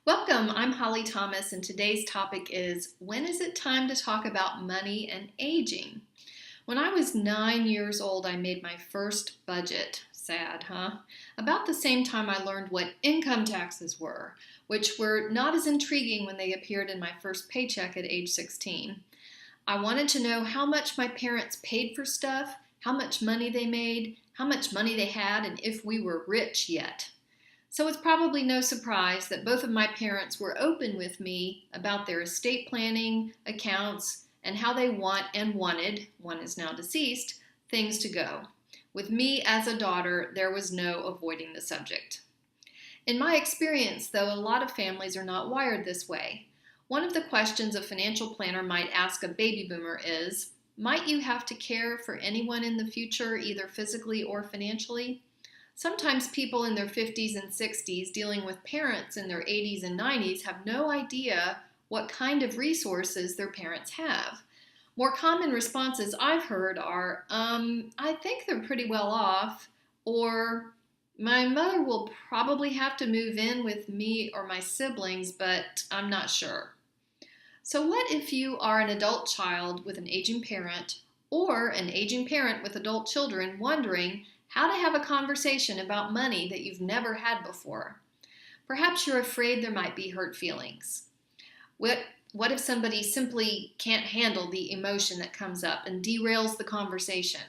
Welcome, I'm Holly Thomas, and today's topic is, when is it time to talk about money and aging? When I was 9 years old, I made my first budget. Sad, huh? About the same time I learned what income taxes were, which were not as intriguing when they appeared in my first paycheck at age 16. I wanted to know how much my parents paid for stuff, how much money they made, how much money they had, and if we were rich yet. So it's probably no surprise that both of my parents were open with me about their estate planning, accounts, and how they want and wanted, one is now deceased, things to go. With me as a daughter, there was no avoiding the subject. In my experience, though, a lot of families are not wired this way. One of the questions a financial planner might ask a baby boomer is, might you have to care for anyone in the future, either physically or financially? Sometimes people in their 50s and 60s dealing with parents in their 80s and 90s have no idea what kind of resources their parents have. More common responses I've heard are, I think they're pretty well off, or my mother will probably have to move in with me or my siblings, but I'm not sure. So what if you are an adult child with an aging parent, or an aging parent with adult children wondering how to have a conversation about money that you've never had before? Perhaps you're afraid there might be hurt feelings. What if somebody simply can't handle the emotion that comes up and derails the conversation?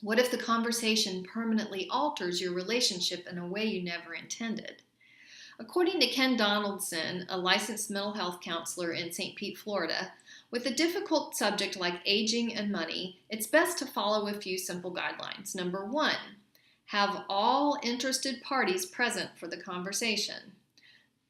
What if the conversation permanently alters your relationship in a way you never intended? According to Ken Donaldson, a licensed mental health counselor in St. Pete, Florida, with a difficult subject like aging and money, it's best to follow a few simple guidelines. Number 1, have all interested parties present for the conversation.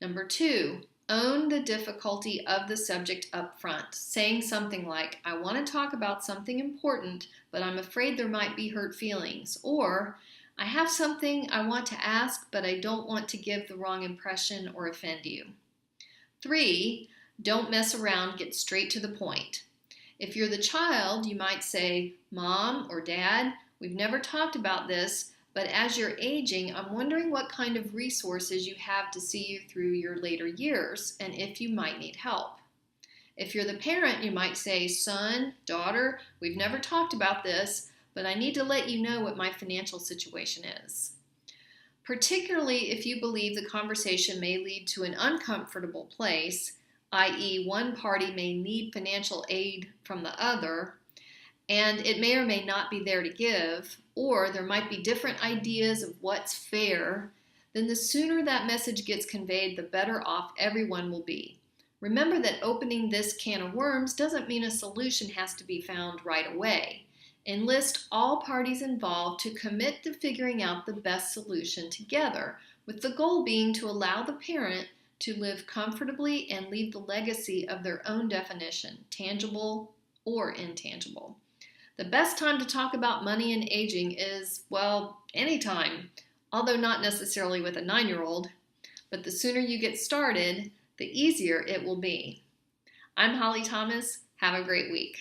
Number 2, own the difficulty of the subject up front, saying something like, I want to talk about something important, but I'm afraid there might be hurt feelings, or I have something I want to ask, but I don't want to give the wrong impression or offend you. 3, don't mess around, get straight to the point. If you're the child, you might say, Mom or Dad, we've never talked about this, but as you're aging, I'm wondering what kind of resources you have to see you through your later years, and if you might need help. If you're the parent, you might say, Son, daughter, we've never talked about this, but I need to let you know what my financial situation is. Particularly if you believe the conversation may lead to an uncomfortable place, i.e. one party may need financial aid from the other, and it may or may not be there to give, or there might be different ideas of what's fair, then the sooner that message gets conveyed, the better off everyone will be. Remember that opening this can of worms doesn't mean a solution has to be found right away. Enlist all parties involved to commit to figuring out the best solution together, with the goal being to allow the parent to live comfortably and leave the legacy of their own definition, tangible or intangible. The best time to talk about money and aging is, well, anytime, although not necessarily with a 9-year-old, but the sooner you get started, the easier it will be. I'm Holly Thomas. Have a great week.